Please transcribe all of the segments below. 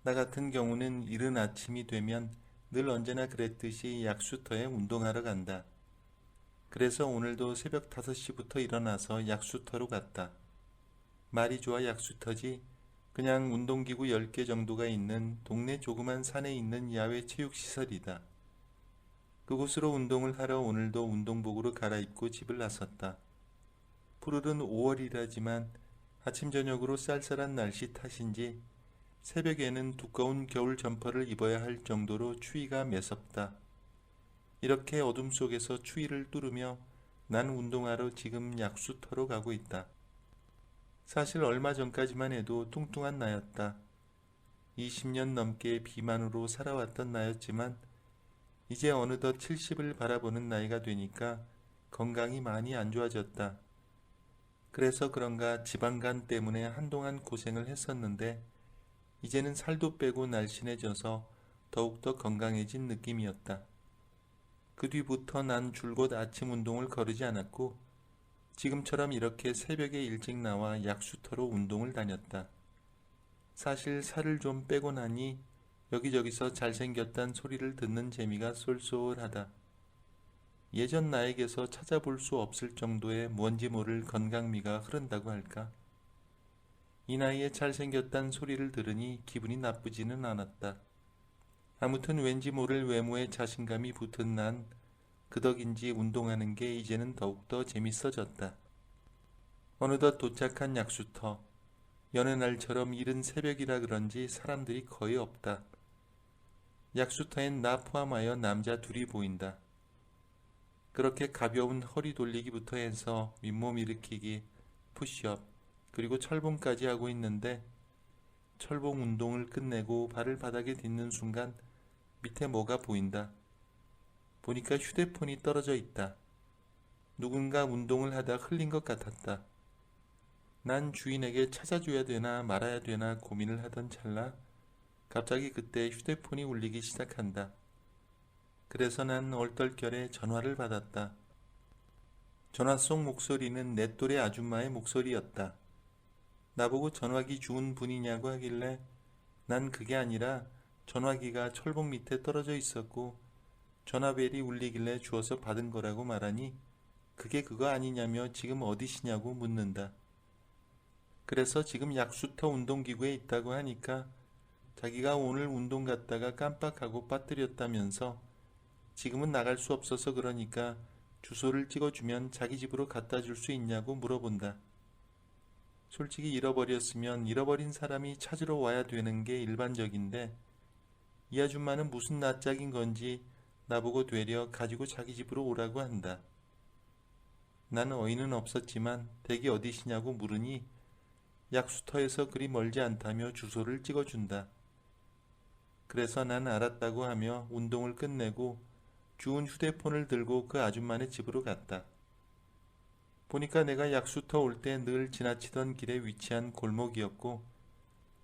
나 같은 경우는 이른 아침이 되면 늘 언제나 그랬듯이 약수터에 운동하러 간다. 그래서 오늘도 새벽 5시부터 일어나서 약수터로 갔다. 말이 좋아 약수터지 그냥 운동기구 10개 정도가 있는 동네 조그만 산에 있는 야외 체육시설이다. 그곳으로 운동을 하러 오늘도 운동복으로 갈아입고 집을 나섰다. 푸르른 5월이라지만 아침 저녁으로 쌀쌀한 날씨 탓인지 새벽에는 두꺼운 겨울 점퍼를 입어야 할 정도로 추위가 매섭다. 이렇게 어둠 속에서 추위를 뚫으며 난 운동하러 지금 약수터로 가고 있다. 사실 얼마 전까지만 해도 뚱뚱한 나였다. 20년 넘게 비만으로 살아왔던 나였지만 이제 어느덧 70을 바라보는 나이가 되니까 건강이 많이 안 좋아졌다. 그래서 그런가 지방간 때문에 한동안 고생을 했었는데 이제는 살도 빼고 날씬해져서 더욱더 건강해진 느낌이었다. 그 뒤부터 난 줄곧 아침 운동을 거르지 않았고 지금처럼 이렇게 새벽에 일찍 나와 약수터로 운동을 다녔다. 사실 살을 좀 빼고 나니 여기저기서 잘생겼단 소리를 듣는 재미가 쏠쏠하다. 예전 나에게서 찾아볼 수 없을 정도의 뭔지 모를 건강미가 흐른다고 할까? 이 나이에 잘생겼단 소리를 들으니 기분이 나쁘지는 않았다. 아무튼 왠지 모를 외모에 자신감이 붙은 난 그 덕인지 운동하는 게 이제는 더욱더 재밌어졌다. 어느덧 도착한 약수터. 여느 날처럼 이른 새벽이라 그런지 사람들이 거의 없다. 약수터엔 나 포함하여 남자 둘이 보인다. 그렇게 가벼운 허리 돌리기부터 해서 윗몸 일으키기, 푸시업, 그리고 철봉까지 하고 있는데 철봉 운동을 끝내고 발을 바닥에 딛는 순간 밑에 뭐가 보인다. 보니까 휴대폰이 떨어져 있다. 누군가 운동을 하다 흘린 것 같았다. 난 주인에게 찾아줘야 되나 말아야 되나 고민을 하던 찰나 갑자기 그때 휴대폰이 울리기 시작한다. 그래서 난 얼떨결에 전화를 받았다. 전화 속 목소리는 내 또래 아줌마의 목소리였다. 나보고 전화기 주운 분이냐고 하길래 난 그게 아니라 전화기가 철봉 밑에 떨어져 있었고 전화벨이 울리길래 주워서 받은 거라고 말하니 그게 그거 아니냐며 지금 어디시냐고 묻는다. 그래서 지금 약수터 운동기구에 있다고 하니까 자기가 오늘 운동 갔다가 깜빡하고 빠뜨렸다면서 지금은 나갈 수 없어서 그러니까 주소를 찍어주면 자기 집으로 갖다 줄 수 있냐고 물어본다. 솔직히 잃어버렸으면 잃어버린 사람이 찾으러 와야 되는 게 일반적인데 이 아줌마는 무슨 낯짝인 건지 나보고 되려 가지고 자기 집으로 오라고 한다. 나는 어이는 없었지만 댁이 어디시냐고 물으니 약수터에서 그리 멀지 않다며 주소를 찍어준다. 그래서 난 알았다고 하며 운동을 끝내고 주운 휴대폰을 들고 그 아줌마네 집으로 갔다. 보니까 내가 약수터 올 때 늘 지나치던 길에 위치한 골목이었고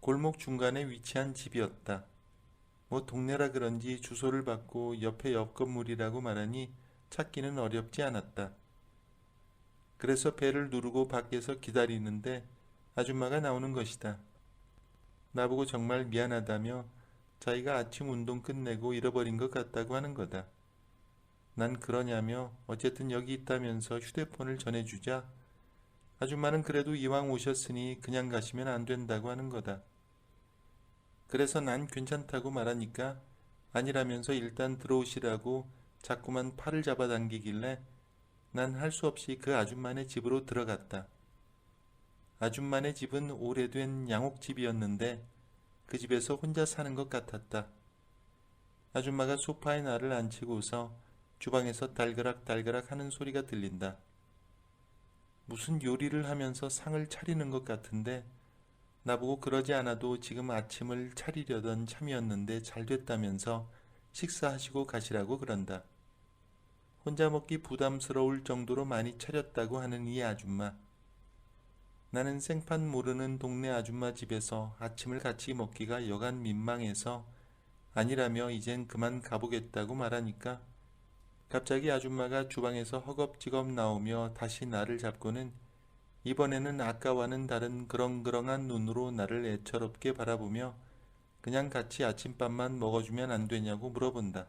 골목 중간에 위치한 집이었다. 뭐 동네라 그런지 주소를 받고 옆에 옆 건물이라고 말하니 찾기는 어렵지 않았다. 그래서 배를 누르고 밖에서 기다리는데 아줌마가 나오는 것이다. 나보고 정말 미안하다며 자기가 아침 운동 끝내고 잃어버린 것 같다고 하는 거다. 난 그러냐며 어쨌든 여기 있다면서 휴대폰을 전해주자 아줌마는 그래도 이왕 오셨으니 그냥 가시면 안 된다고 하는 거다. 그래서 난 괜찮다고 말하니까 아니라면서 일단 들어오시라고 자꾸만 팔을 잡아당기길래 난 할 수 없이 그 아줌마네 집으로 들어갔다. 아줌마네 집은 오래된 양옥집이었는데 그 집에서 혼자 사는 것 같았다. 아줌마가 소파에 나를 앉히고서 주방에서 달그락달그락 하는 소리가 들린다. 무슨 요리를 하면서 상을 차리는 것 같은데 나보고 그러지 않아도 지금 아침을 차리려던 참이었는데 잘 됐다면서 식사하시고 가시라고 그런다. 혼자 먹기 부담스러울 정도로 많이 차렸다고 하는 이 아줌마. 나는 생판 모르는 동네 아줌마 집에서 아침을 같이 먹기가 여간 민망해서 아니라며 이젠 그만 가보겠다고 말하니까 갑자기 아줌마가 주방에서 허겁지겁 나오며 다시 나를 잡고는 이번에는 아까와는 다른 그렁그렁한 눈으로 나를 애처롭게 바라보며 그냥 같이 아침밥만 먹어주면 안 되냐고 물어본다.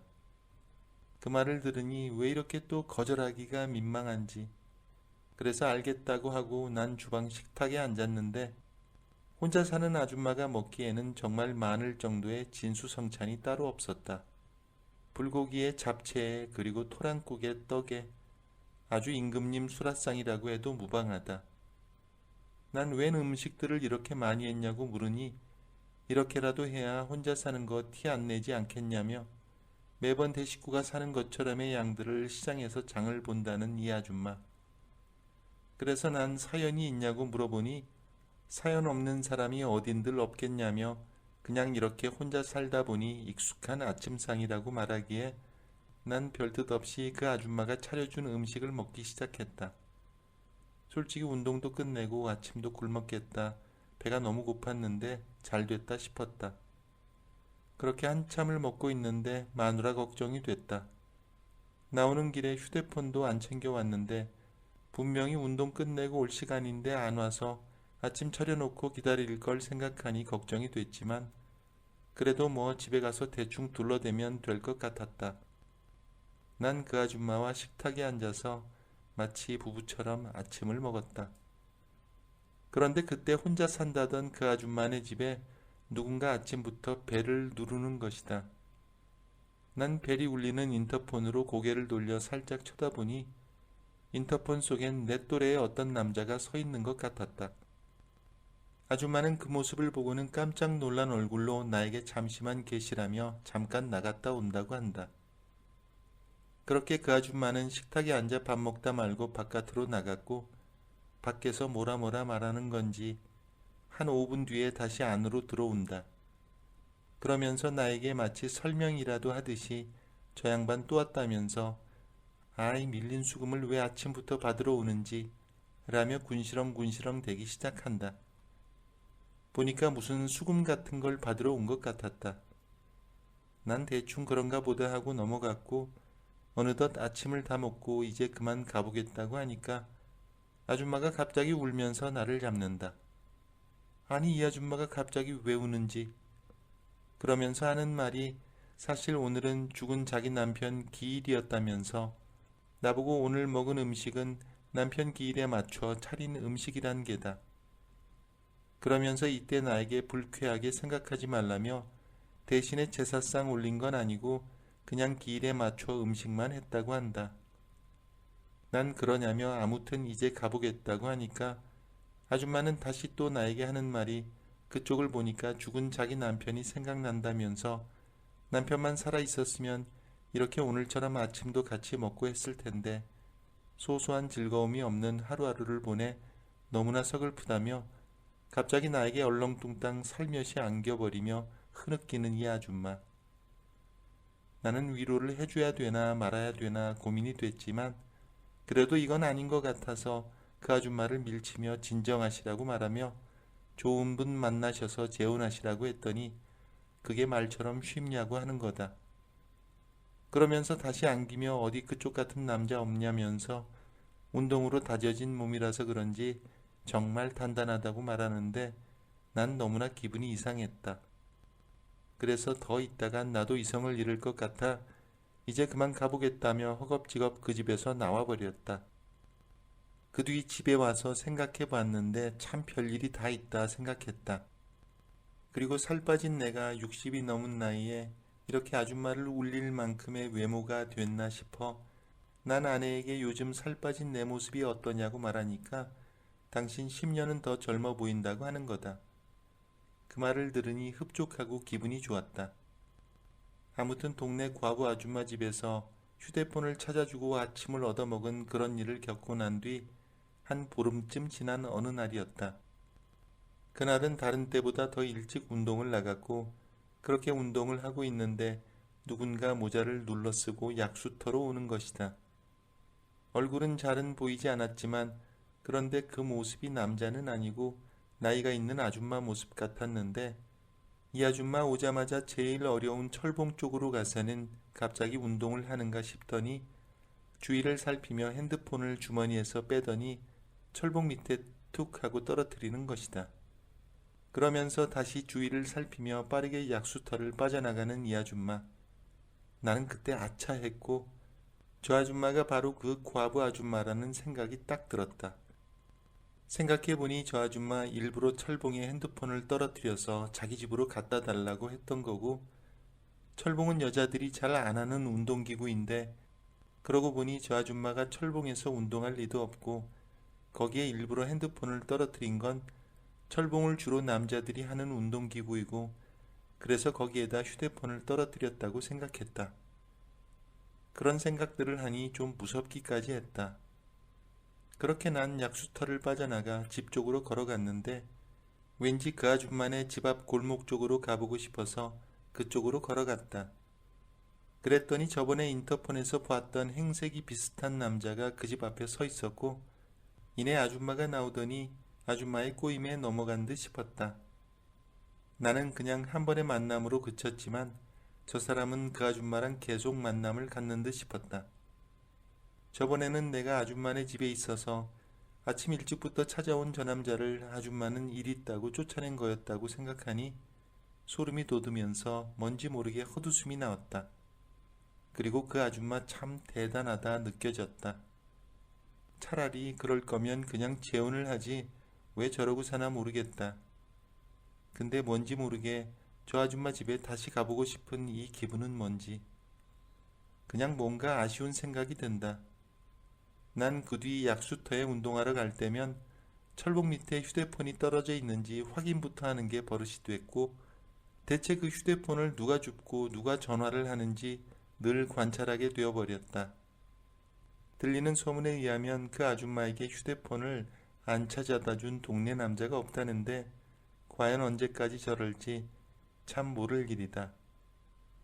그 말을 들으니 왜 이렇게 또 거절하기가 민망한지. 그래서 알겠다고 하고 난 주방 식탁에 앉았는데 혼자 사는 아줌마가 먹기에는 정말 많을 정도의 진수성찬이 따로 없었다. 불고기에 잡채에 그리고 토랑국에 떡에 아주 임금님 수라상이라고 해도 무방하다. 난 웬 음식들을 이렇게 많이 했냐고 물으니 이렇게라도 해야 혼자 사는 거 티 안 내지 않겠냐며 매번 대식구가 사는 것처럼의 양들을 시장에서 장을 본다는 이 아줌마. 그래서 난 사연이 있냐고 물어보니 사연 없는 사람이 어딘들 없겠냐며 그냥 이렇게 혼자 살다 보니 익숙한 아침상이라고 말하기에 난 별뜻 없이 그 아줌마가 차려준 음식을 먹기 시작했다. 솔직히 운동도 끝내고 아침도 굶었겠다. 배가 너무 고팠는데 잘 됐다 싶었다. 그렇게 한참을 먹고 있는데 마누라 걱정이 됐다. 나오는 길에 휴대폰도 안 챙겨왔는데 분명히 운동 끝내고 올 시간인데 안 와서 아침 차려놓고 기다릴 걸 생각하니 걱정이 됐지만 그래도 뭐 집에 가서 대충 둘러대면 될 것 같았다. 난 그 아줌마와 식탁에 앉아서 마치 부부처럼 아침을 먹었다. 그런데 그때 혼자 산다던 그 아줌마네 집에 누군가 아침부터 벨을 누르는 것이다. 난 벨이 울리는 인터폰으로 고개를 돌려 살짝 쳐다보니 인터폰 속엔 내 또래의 어떤 남자가 서 있는 것 같았다. 아줌마는 그 모습을 보고는 깜짝 놀란 얼굴로 나에게 잠시만 계시라며 잠깐 나갔다 온다고 한다. 그렇게 그 아줌마는 식탁에 앉아 밥 먹다 말고 바깥으로 나갔고 밖에서 뭐라 말하는 건지 한 5분 뒤에 다시 안으로 들어온다. 그러면서 나에게 마치 설명이라도 하듯이 저 양반 또 왔다면서 아이 밀린 수금을 왜 아침부터 받으러 오는지 라며 군시렁군시렁 대기 시작한다. 보니까 무슨 수금 같은 걸 받으러 온 것 같았다. 난 대충 그런가 보다 하고 넘어갔고 어느덧 아침을 다 먹고 이제 그만 가보겠다고 하니까 아줌마가 갑자기 울면서 나를 잡는다. 아니 이 아줌마가 갑자기 왜 우는지. 그러면서 하는 말이 사실 오늘은 죽은 자기 남편 기일이었다면서 나보고 오늘 먹은 음식은 남편 기일에 맞춰 차린 음식이란 게다. 그러면서 이때 나에게 불쾌하게 생각하지 말라며 대신에 제사상 올린 건 아니고 그냥 기일에 맞춰 음식만 했다고 한다. 난 그러냐며 아무튼 이제 가보겠다고 하니까 아줌마는 다시 또 나에게 하는 말이 그쪽을 보니까 죽은 자기 남편이 생각난다면서 남편만 살아있었으면 이렇게 오늘처럼 아침도 같이 먹고 했을 텐데 소소한 즐거움이 없는 하루하루를 보내 너무나 서글프다며 갑자기 나에게 얼렁뚱땅 살며시 안겨버리며 흐느끼는 이 아줌마. 나는 위로를 해줘야 되나 말아야 되나 고민이 됐지만 그래도 이건 아닌 것 같아서 그 아줌마를 밀치며 진정하시라고 말하며 좋은 분 만나셔서 재혼하시라고 했더니 그게 말처럼 쉽냐고 하는 거다. 그러면서 다시 안기며 어디 그쪽 같은 남자 없냐면서 운동으로 다져진 몸이라서 그런지 정말 단단하다고 말하는데 난 너무나 기분이 이상했다. 그래서 더 있다간 나도 이성을 잃을 것 같아 이제 그만 가보겠다며 허겁지겁 그 집에서 나와버렸다. 그 뒤 집에 와서 생각해 봤는데 참 별일이 다 있다 생각했다. 그리고 살 빠진 내가 60이 넘은 나이에 이렇게 아줌마를 울릴 만큼의 외모가 됐나 싶어 난 아내에게 요즘 살 빠진 내 모습이 어떠냐고 말하니까 당신 10년은 더 젊어 보인다고 하는 거다. 그 말을 들으니 흡족하고 기분이 좋았다. 아무튼 동네 과부 아줌마 집에서 휴대폰을 찾아주고 아침을 얻어먹은 그런 일을 겪고 난 뒤 한 보름쯤 지난 어느 날이었다. 그날은 다른 때보다 더 일찍 운동을 나갔고 그렇게 운동을 하고 있는데 누군가 모자를 눌러쓰고 약수터로 오는 것이다. 얼굴은 잘은 보이지 않았지만 그런데 그 모습이 남자는 아니고 나이가 있는 아줌마 모습 같았는데 이 아줌마 오자마자 제일 어려운 철봉 쪽으로 가서는 갑자기 운동을 하는가 싶더니 주위를 살피며 핸드폰을 주머니에서 빼더니 철봉 밑에 툭 하고 떨어뜨리는 것이다. 그러면서 다시 주위를 살피며 빠르게 약수터를 빠져나가는 이 아줌마. 나는 그때 아차 했고 저 아줌마가 바로 그 과부 아줌마라는 생각이 딱 들었다. 생각해보니 저 아줌마 일부러 철봉에 핸드폰을 떨어뜨려서 자기 집으로 갖다 달라고 했던 거고, 철봉은 여자들이 잘 안 하는 운동기구인데, 그러고 보니 저 아줌마가 철봉에서 운동할 리도 없고 거기에 일부러 핸드폰을 떨어뜨린 건 철봉을 주로 남자들이 하는 운동기구이고, 그래서 거기에다 휴대폰을 떨어뜨렸다고 생각했다. 그런 생각들을 하니 좀 무섭기까지 했다. 그렇게 난 약수터를 빠져나가 집 쪽으로 걸어갔는데 왠지 그 아줌마네 집 앞 골목 쪽으로 가보고 싶어서 그쪽으로 걸어갔다. 그랬더니 저번에 인터폰에서 봤던 행색이 비슷한 남자가 그 집 앞에 서 있었고, 이내 아줌마가 나오더니 아줌마의 꼬임에 넘어간 듯 싶었다. 나는 그냥 한 번의 만남으로 그쳤지만 저 사람은 그 아줌마랑 계속 만남을 갖는 듯 싶었다. 저번에는 내가 아줌마네 집에 있어서 아침 일찍부터 찾아온 저 남자를 아줌마는 일 있다고 쫓아낸 거였다고 생각하니 소름이 돋으면서 뭔지 모르게 헛웃음이 나왔다. 그리고 그 아줌마 참 대단하다 느껴졌다. 차라리 그럴 거면 그냥 재혼을 하지 왜 저러고 사나 모르겠다. 근데 뭔지 모르게 저 아줌마 집에 다시 가보고 싶은 이 기분은 뭔지 그냥 뭔가 아쉬운 생각이 든다. 난 그 뒤 약수터에 운동하러 갈 때면 철봉 밑에 휴대폰이 떨어져 있는지 확인부터 하는 게 버릇이 됐고, 대체 그 휴대폰을 누가 줍고 누가 전화를 하는지 늘 관찰하게 되어버렸다. 들리는 소문에 의하면 그 아줌마에게 휴대폰을 안 찾아다 준 동네 남자가 없다는데 과연 언제까지 저럴지 참 모를 일이다.